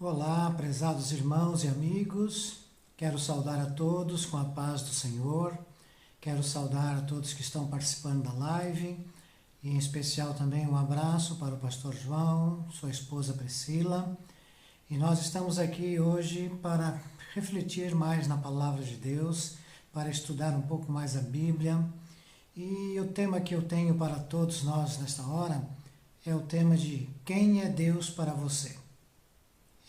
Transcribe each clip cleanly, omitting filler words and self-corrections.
Olá, prezados irmãos e amigos, quero saudar a todos com a paz do Senhor, quero saudar a todos que estão participando da live, e em especial também um abraço para o pastor João, sua esposa Priscila, e nós estamos aqui hoje para refletir mais na palavra de Deus, para estudar um pouco mais a Bíblia, e o tema que eu tenho para todos nós nesta hora é o tema de quem é Deus para você?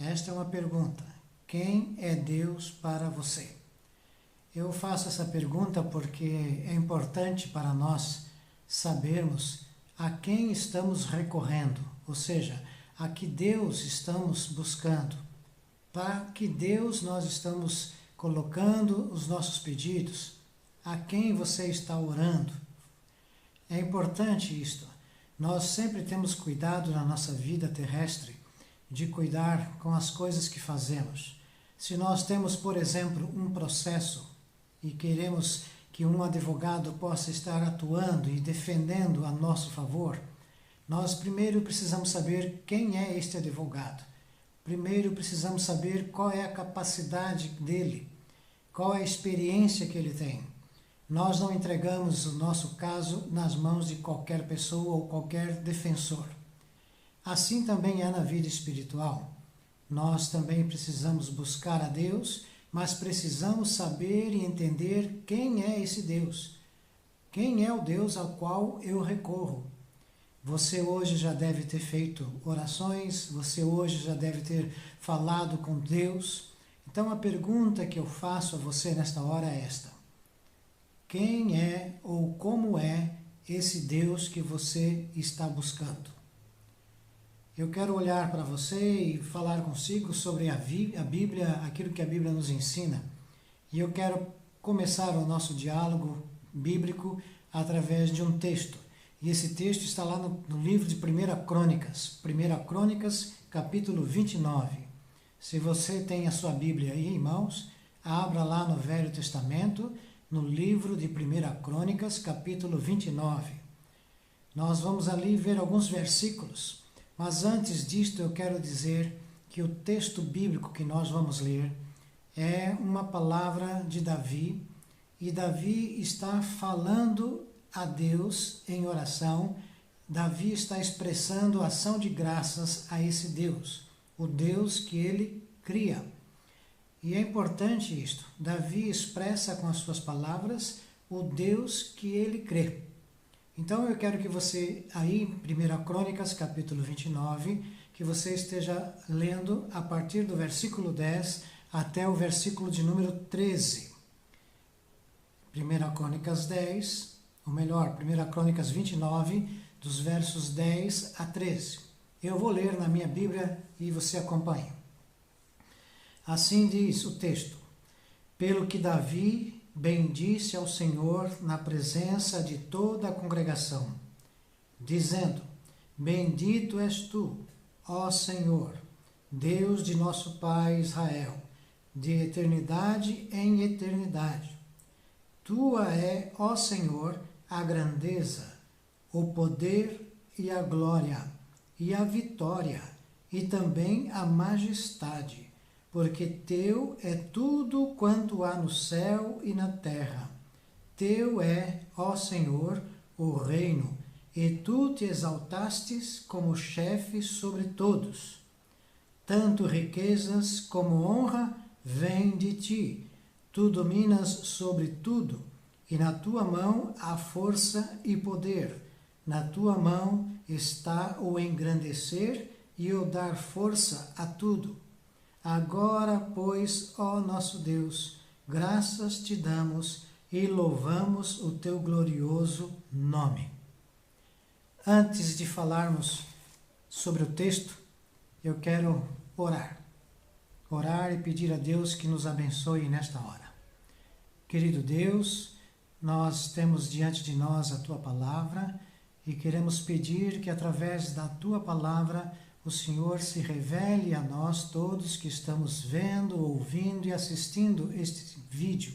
Esta é uma pergunta. Quem é Deus para você? Eu faço essa pergunta porque é importante para nós sabermos a quem estamos recorrendo, ou seja, a que Deus estamos buscando, para que Deus nós estamos colocando os nossos pedidos, a quem você está orando. É importante isto. Nós sempre temos cuidado na nossa vida terrestre de cuidar com as coisas que fazemos. Se nós temos, por exemplo, um processo e queremos que um advogado possa estar atuando e defendendo a nosso favor, nós primeiro precisamos saber quem é este advogado. Primeiro precisamos saber qual é a capacidade dele, qual é a experiência que ele tem. Nós não entregamos o nosso caso nas mãos de qualquer pessoa ou qualquer defensor. Assim também é na vida espiritual. Nós também precisamos buscar a Deus, mas precisamos saber e entender quem é esse Deus. Quem é o Deus ao qual eu recorro? Você hoje já deve ter feito orações, você hoje já deve ter falado com Deus. Então a pergunta que eu faço a você nesta hora é esta: quem é ou como é esse Deus que você está buscando? Eu quero olhar para você e falar consigo sobre a Bíblia, aquilo que a Bíblia nos ensina. E eu quero começar o nosso diálogo bíblico através de um texto. E esse texto está lá no livro de 1 Crônicas. 1 Crônicas, capítulo 29. Se você tem a sua Bíblia aí em mãos, abra lá no Velho Testamento, no livro de 1 Crônicas, capítulo 29. Nós vamos ali ver alguns versículos. Mas antes disto eu quero dizer que o texto bíblico que nós vamos ler é uma palavra de Davi, e Davi está falando a Deus em oração. Davi está expressando ação de graças a esse Deus, o Deus que ele cria. E é importante isto, Davi expressa com as suas palavras o Deus que ele crê. Então eu quero que você, aí, 1 Crônicas, capítulo 29, que você esteja lendo a partir do versículo 10 até o versículo de número 13. 1 Crônicas 10, ou melhor, 1 Crônicas 29, dos versos 10 a 13. Eu vou ler na minha Bíblia e você acompanha. Assim diz o texto: pelo que Davi bendisse ao Senhor na presença de toda a congregação, dizendo: bendito és tu, ó Senhor, Deus de nosso Pai Israel, de eternidade em eternidade. Tua é, ó Senhor, a grandeza, o poder e a glória, e a vitória, e também a majestade, porque teu é tudo quanto há no céu e na terra. Teu é, ó Senhor, o reino, e tu te exaltastes como chefe sobre todos. Tanto riquezas como honra vêm de ti. Tu dominas sobre tudo, e na tua mão há força e poder. Na tua mão está o engrandecer e o dar força a tudo. Agora, pois, ó nosso Deus, graças te damos e louvamos o teu glorioso nome. Antes de falarmos sobre o texto, eu quero orar. Orar e pedir a Deus que nos abençoe nesta hora. Querido Deus, nós temos diante de nós a tua palavra e queremos pedir que através da tua palavra o Senhor se revele a nós todos que estamos vendo, ouvindo e assistindo este vídeo.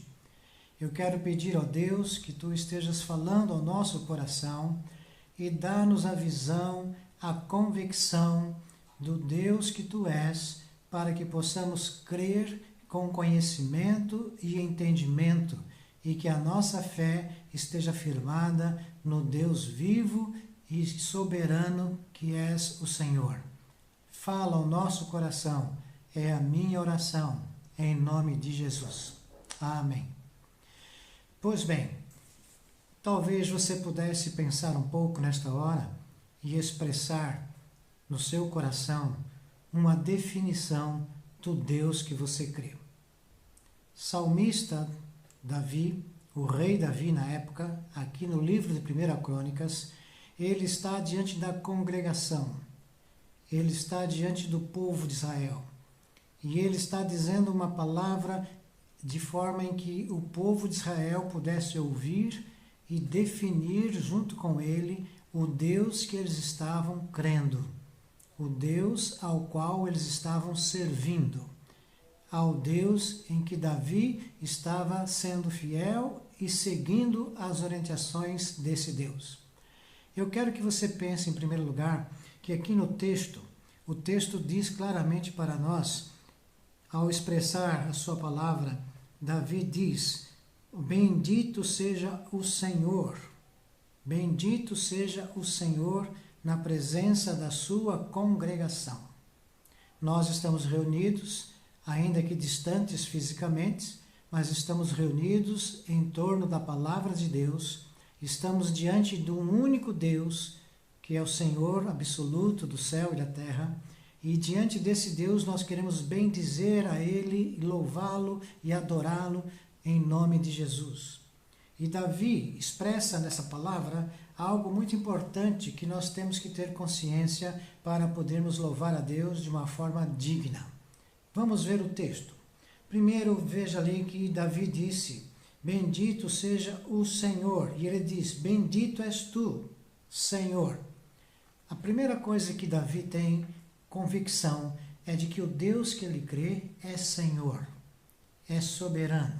Eu quero pedir, ó Deus, que tu estejas falando ao nosso coração e dá-nos a visão, a convicção do Deus que tu és, para que possamos crer com conhecimento e entendimento e que a nossa fé esteja firmada no Deus vivo e soberano que és o Senhor. Fala ao nosso coração, é a minha oração, em nome de Jesus. Amém. Pois bem, talvez você pudesse pensar um pouco nesta hora e expressar no seu coração uma definição do Deus que você crê. Salmista Davi, o rei Davi na época, aqui no livro de 1 Crônicas, ele está diante da congregação, ele está diante do povo de Israel, e ele está dizendo uma palavra de forma em que o povo de Israel pudesse ouvir e definir junto com ele o Deus que eles estavam crendo, o Deus ao qual eles estavam servindo, ao Deus em que Davi estava sendo fiel e seguindo as orientações desse Deus. Eu quero que você pense, em primeiro lugar, que aqui no texto, o texto diz claramente para nós, ao expressar a sua palavra, Davi diz: bendito seja o Senhor, bendito seja o Senhor na presença da sua congregação. Nós estamos reunidos, ainda que distantes fisicamente, mas estamos reunidos em torno da palavra de Deus, estamos diante de um único Deus, que é o Senhor absoluto do céu e da terra, e diante desse Deus nós queremos bendizer a Ele, louvá-lo e adorá-lo em nome de Jesus. E Davi expressa nessa palavra algo muito importante que nós temos que ter consciência para podermos louvar a Deus de uma forma digna. Vamos ver o texto. Primeiro, veja ali que Davi disse: bendito seja o Senhor. E ele diz: bendito és tu, Senhor. A primeira coisa que Davi tem convicção é de que o Deus que ele crê é Senhor, é soberano,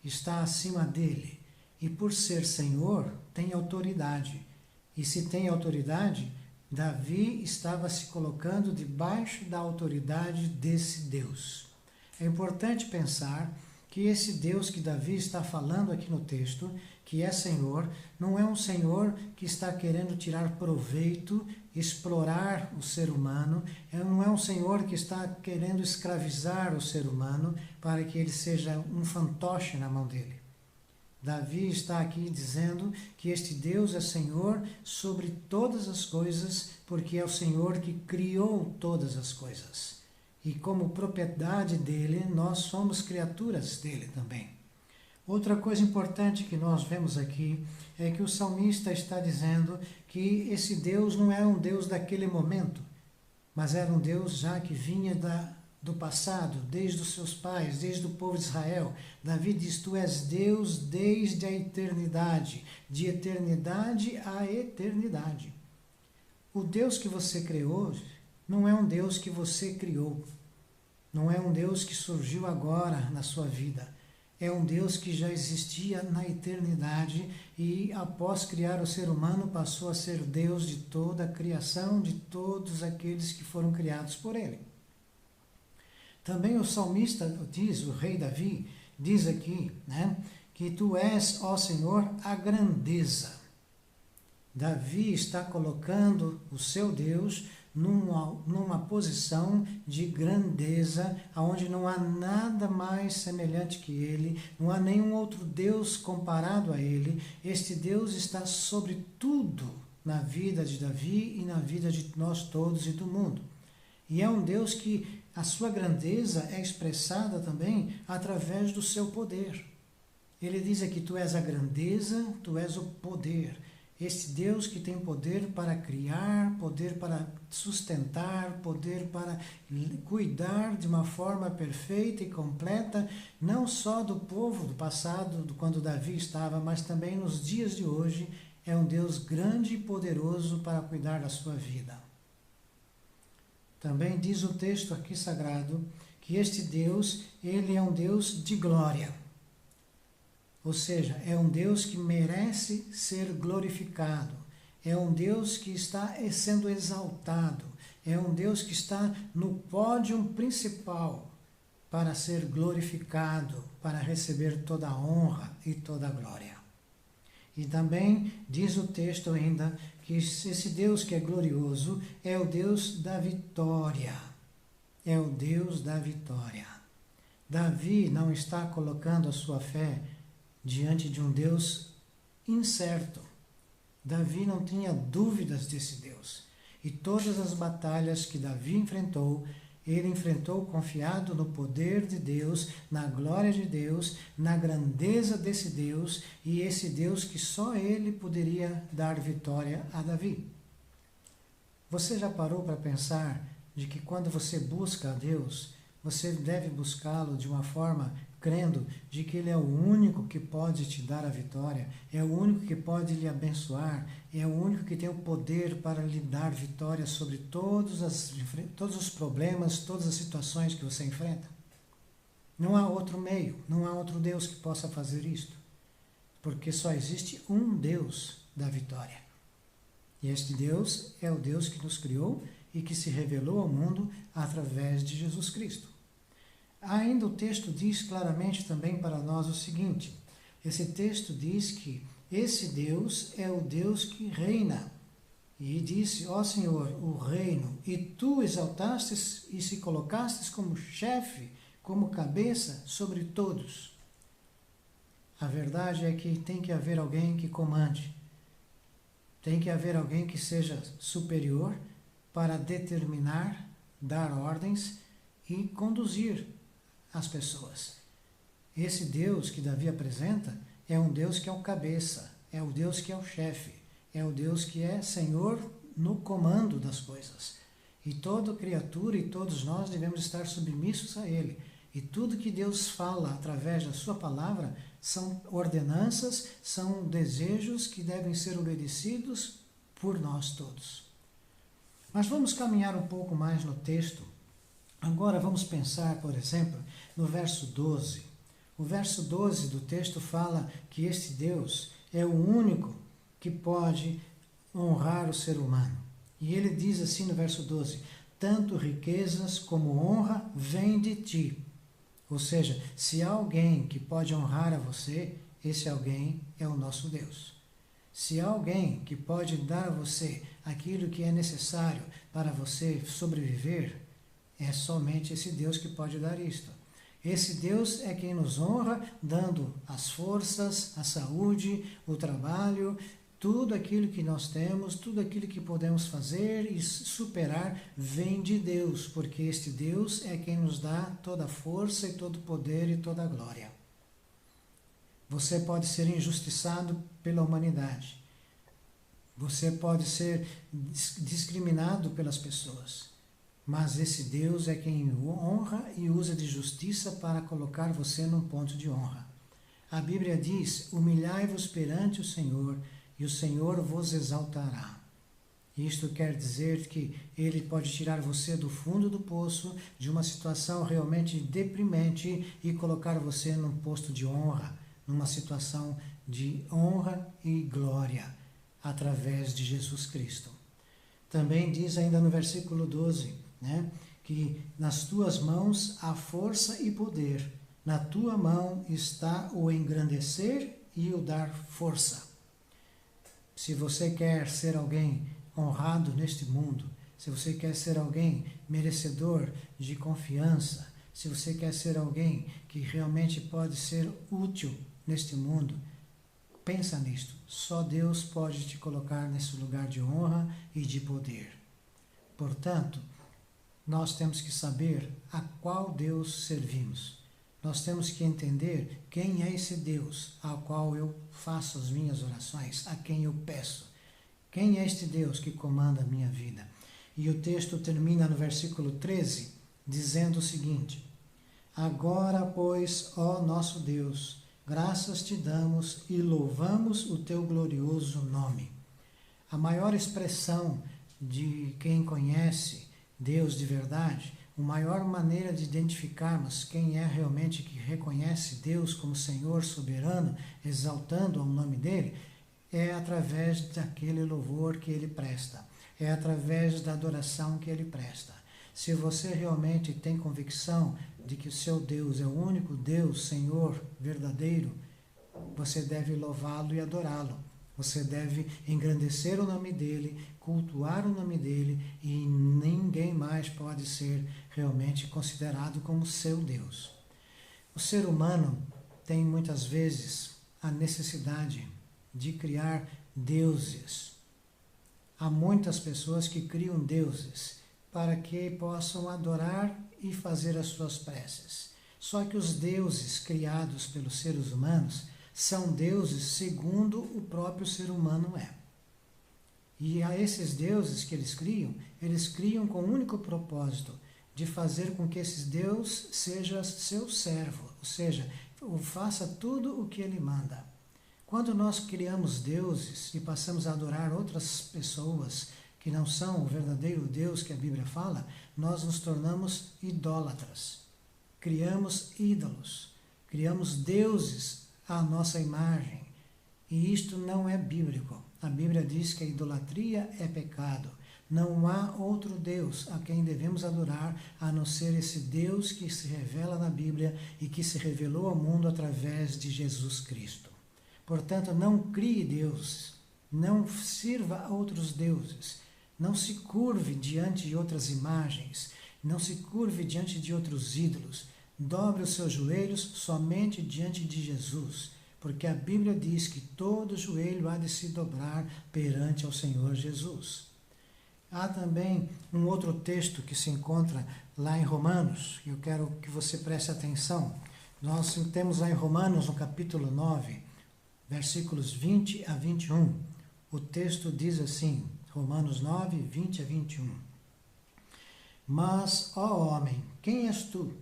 está acima dele. E por ser Senhor, tem autoridade. E se tem autoridade, Davi estava se colocando debaixo da autoridade desse Deus. É importante pensar que esse Deus que Davi está falando aqui no texto, que é Senhor, não é um Senhor que está querendo tirar proveito, explorar o ser humano, não é um Senhor que está querendo escravizar o ser humano para que ele seja um fantoche na mão dele. Davi está aqui dizendo que este Deus é Senhor sobre todas as coisas, porque é o Senhor que criou todas as coisas. E como propriedade dele, nós somos criaturas dele também. Outra coisa importante que nós vemos aqui é que o salmista está dizendo que esse Deus não é um Deus daquele momento, mas era um Deus já que vinha do passado, desde os seus pais, desde o povo de Israel. Davi diz: tu és Deus desde a eternidade, de eternidade a eternidade. O Deus que você criou não é um Deus que você criou, não é um Deus que surgiu agora na sua vida, é um Deus que já existia na eternidade e após criar o ser humano passou a ser Deus de toda a criação, de todos aqueles que foram criados por ele. Também o salmista diz, o rei Davi, diz aqui, que tu és, ó Senhor, a grandeza. Davi está colocando o seu Deus numa posição de grandeza, onde não há nada mais semelhante que ele, não há nenhum outro Deus comparado a ele. Este Deus está sobre tudo na vida de Davi e na vida de nós todos e do mundo. E é um Deus que a sua grandeza é expressada também através do seu poder. Ele diz aqui: tu és a grandeza, tu és o poder. Este Deus que tem poder para criar, poder para sustentar, poder para cuidar de uma forma perfeita e completa, não só do povo do passado, quando Davi estava, mas também nos dias de hoje. É um Deus grande e poderoso para cuidar da sua vida. Também diz o texto aqui sagrado que este Deus, ele é um Deus de glória. Ou seja, é um Deus que merece ser glorificado. É um Deus que está sendo exaltado. é um Deus que está no pódio principal para ser glorificado, para receber toda a honra e toda a glória. E também diz o texto ainda que esse Deus que é glorioso é o Deus da vitória. É o Deus da vitória. Davi não está colocando a sua fé diante de um Deus incerto. Davi não tinha dúvidas desse Deus. E todas as batalhas que Davi enfrentou, ele enfrentou confiado no poder de Deus, na glória de Deus, na grandeza desse Deus, e esse Deus que só ele poderia dar vitória a Davi. Você já parou para pensar de que quando você busca a Deus, você deve buscá-lo de uma forma crendo de que Ele é o único que pode te dar a vitória, é o único que pode lhe abençoar, é o único que tem o poder para lhe dar vitória sobre todos os problemas, todas as situações que você enfrenta? Não há outro meio, não há outro Deus que possa fazer isto, porque só existe um Deus da vitória. E este Deus é o Deus que nos criou e que se revelou ao mundo através de Jesus Cristo. Ainda o texto diz claramente também para nós o seguinte: esse texto diz que esse Deus é o Deus que reina. E disse: ó Senhor, o reino, e tu exaltastes e se colocastes como chefe, como cabeça sobre todos. A verdade é que tem que haver alguém que comande. Tem que haver alguém que seja superior para determinar, dar ordens e conduzir as pessoas. Esse Deus que Davi apresenta é um Deus que é o cabeça, é o Deus que é o chefe, é o Deus que é Senhor no comando das coisas. E toda criatura e todos nós devemos estar submissos a Ele. E tudo que Deus fala através da sua palavra são ordenanças, são desejos que devem ser obedecidos por nós todos. Mas vamos caminhar um pouco mais no texto. Agora vamos pensar, por exemplo, no verso 12. O verso 12 do texto fala que este Deus é o único que pode honrar o ser humano. E ele diz assim no verso 12: tanto riquezas como honra vêm de ti. Ou seja, se há alguém que pode honrar a você, esse alguém é o nosso Deus. Se há alguém que pode dar a você aquilo que é necessário para você sobreviver, é somente esse Deus que pode dar isto. Esse Deus é quem nos honra, dando as forças, a saúde, o trabalho, tudo aquilo que nós temos, tudo aquilo que podemos fazer e superar, vem de Deus, porque este Deus é quem nos dá toda a força e todo o poder e toda a glória. Você pode ser injustiçado pela humanidade. Você pode ser discriminado pelas pessoas. Mas esse Deus é quem o honra e usa de justiça para colocar você num ponto de honra. A Bíblia diz: humilhai-vos perante o Senhor, e o Senhor vos exaltará. Isto quer dizer que Ele pode tirar você do fundo do poço, de uma situação realmente deprimente, e colocar você num posto de honra, numa situação de honra e glória, através de Jesus Cristo. Também diz ainda no versículo 12, que nas tuas mãos há força e poder, na tua mão está o engrandecer e o dar força. Se você quer ser alguém honrado neste mundo, se você quer ser alguém merecedor de confiança, se você quer ser alguém que realmente pode ser útil neste mundo, pensa nisto. Só Deus pode te colocar nesse lugar de honra e de poder. Portanto, nós temos que saber a qual Deus servimos. Nós temos que entender quem é esse Deus ao qual eu faço as minhas orações, a quem eu peço. Quem é este Deus que comanda a minha vida? E o texto termina no versículo 13, dizendo o seguinte: agora, pois, ó nosso Deus, graças te damos e louvamos o teu glorioso nome. A maior expressão de quem conhece Deus de verdade, a maior maneira de identificarmos quem é realmente que reconhece Deus como Senhor soberano, exaltando o nome dele, é através daquele louvor que ele presta. é através da adoração que ele presta. Se você realmente tem convicção de que o seu Deus é o único Deus, Senhor verdadeiro, você deve louvá-lo e adorá-lo. Você deve engrandecer o nome dele, cultuar o nome dele, e ninguém mais pode ser realmente considerado como seu Deus. O ser humano tem muitas vezes a necessidade de criar deuses. Há muitas pessoas que criam deuses para que possam adorar e fazer as suas preces. Só que os deuses criados pelos seres humanos são deuses segundo o próprio ser humano é. E a esses deuses que eles criam com o único propósito de fazer com que esses deuses seja seu servo, ou seja, faça tudo o que ele manda. Quando nós criamos deuses e passamos a adorar outras pessoas que não são o verdadeiro Deus que a Bíblia fala, nós nos tornamos idólatras. Criamos ídolos, criamos deuses à nossa imagem. E isto não é bíblico. A Bíblia diz que a idolatria é pecado. Não há outro Deus a quem devemos adorar a não ser esse Deus que se revela na Bíblia e que se revelou ao mundo através de Jesus Cristo. Portanto, não crie deuses, não sirva a outros deuses, não se curve diante de outras imagens, não se curve diante de outros ídolos. Dobre os seus joelhos somente diante de Jesus, porque a Bíblia diz que todo joelho há de se dobrar perante ao Senhor Jesus. Há também um outro texto que se encontra lá em Romanos, e eu quero que você preste atenção. Nós temos lá em Romanos, no capítulo 9, versículos 20 a 21. O texto diz assim, Romanos 9, 20 a 21. Mas, ó homem, quem és tu,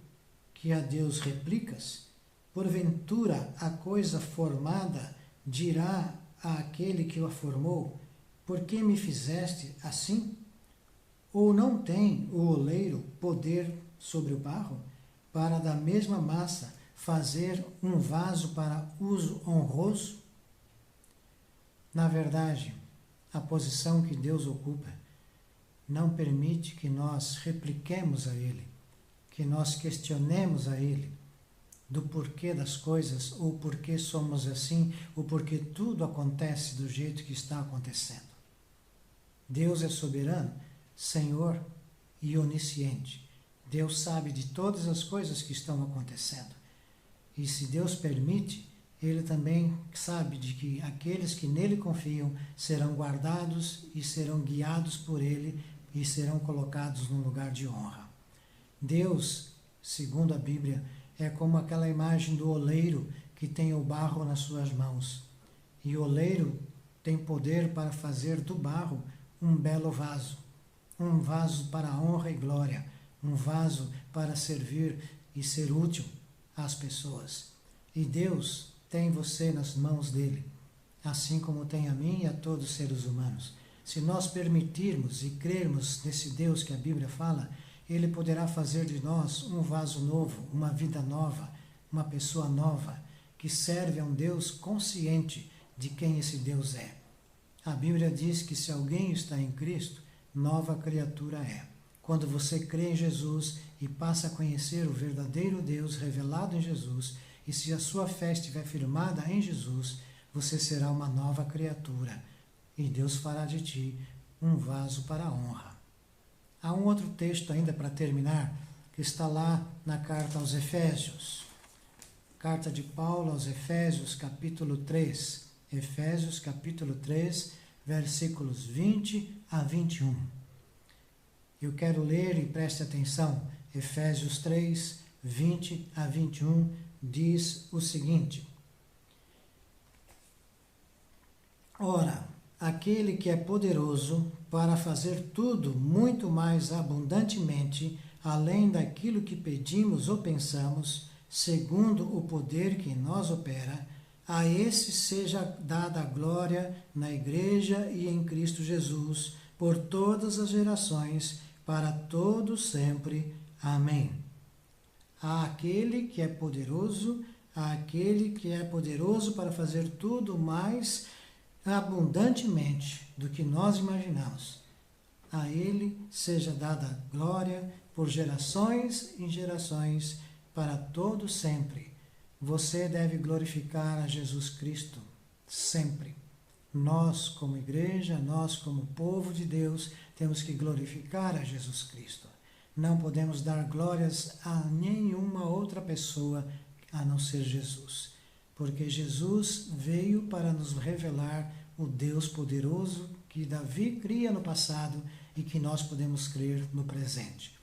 que a Deus replicas? Porventura a coisa formada dirá àquele que a formou, por que me fizeste assim? Ou não tem o oleiro poder sobre o barro, para da mesma massa fazer um vaso para uso honroso? Na verdade, a posição que Deus ocupa não permite que nós repliquemos a Ele, que nós questionemos a Ele do porquê das coisas, ou porquê somos assim, ou porquê tudo acontece do jeito que está acontecendo. Deus é soberano, Senhor e onisciente. Deus sabe de todas as coisas que estão acontecendo. E se Deus permite, Ele também sabe de que aqueles que nele confiam serão guardados e serão guiados por Ele e serão colocados num lugar de honra. Deus, segundo a Bíblia, é como aquela imagem do oleiro que tem o barro nas suas mãos. E o oleiro tem poder para fazer do barro um belo vaso. Um vaso para honra e glória. Um vaso para servir e ser útil às pessoas. E Deus tem você nas mãos dele, assim como tem a mim e a todos os seres humanos. Se nós permitirmos e crermos nesse Deus que a Bíblia fala, Ele poderá fazer de nós um vaso novo, uma vida nova, uma pessoa nova, que serve a um Deus consciente de quem esse Deus é. A Bíblia diz que se alguém está em Cristo, nova criatura é. Quando você crê em Jesus e passa a conhecer o verdadeiro Deus revelado em Jesus, e se a sua fé estiver firmada em Jesus, você será uma nova criatura, e Deus fará de ti um vaso para a honra. Há um outro texto ainda para terminar, que está lá na carta aos Efésios. Carta de Paulo aos Efésios, capítulo 3. Efésios, capítulo 3, versículos 20 a 21. Eu quero ler e preste atenção. Efésios 3, 20 a 21 diz o seguinte: Ora, aquele que é poderoso para fazer tudo muito mais abundantemente, além daquilo que pedimos ou pensamos, segundo o poder que em nós opera, a esse seja dada a glória na Igreja e em Cristo Jesus, por todas as gerações, para todos sempre. Amém. Àquele que é poderoso, àquele que é poderoso para fazer tudo mais abundantemente do que nós imaginamos, A Ele seja dada glória por gerações em gerações, para todo sempre. Você deve glorificar a Jesus Cristo sempre. Nós, como igreja, nós, como povo de Deus, temos que glorificar a Jesus Cristo. Não podemos dar glórias a nenhuma outra pessoa a não ser Jesus, porque Jesus veio para nos revelar o Deus poderoso que Davi cria no passado e que nós podemos crer no presente.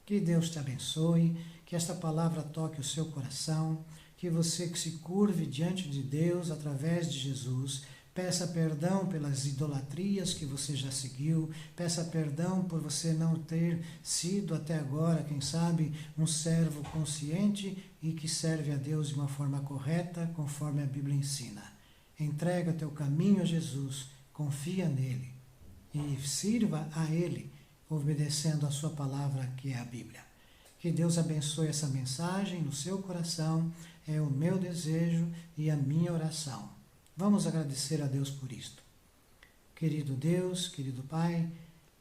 Que Deus te abençoe, que esta palavra toque o seu coração, que você se curve diante de Deus através de Jesus, peça perdão pelas idolatrias que você já seguiu, peça perdão por você não ter sido até agora, quem sabe, um servo consciente e que serve a Deus de uma forma correta, conforme a Bíblia ensina. Entrega teu caminho a Jesus, confia nele e sirva a Ele, obedecendo a sua palavra, que é a Bíblia. Que Deus abençoe essa mensagem no seu coração, é o meu desejo e a minha oração. Vamos agradecer a Deus por isto. Querido Deus, querido Pai,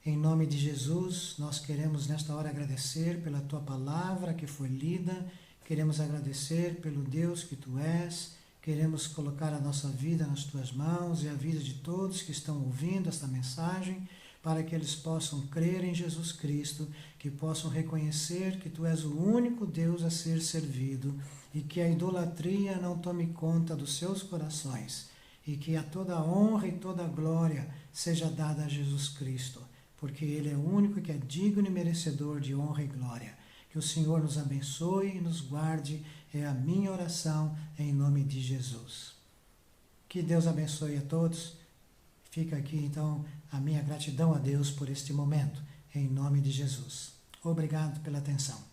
em nome de Jesus, nós queremos nesta hora agradecer pela Tua palavra que foi lida, queremos agradecer pelo Deus que Tu és, queremos colocar a nossa vida nas Tuas mãos e a vida de todos que estão ouvindo esta mensagem, para que eles possam crer em Jesus Cristo, que possam reconhecer que Tu és o único Deus a ser servido e que a idolatria não tome conta dos seus corações e que a toda a honra e toda a glória seja dada a Jesus Cristo, porque Ele é o único que é digno e merecedor de honra e glória. Que o Senhor nos abençoe e nos guarde, é a minha oração em nome de Jesus. Que Deus abençoe a todos. Fica aqui então a minha gratidão a Deus por este momento, em nome de Jesus. Obrigado pela atenção.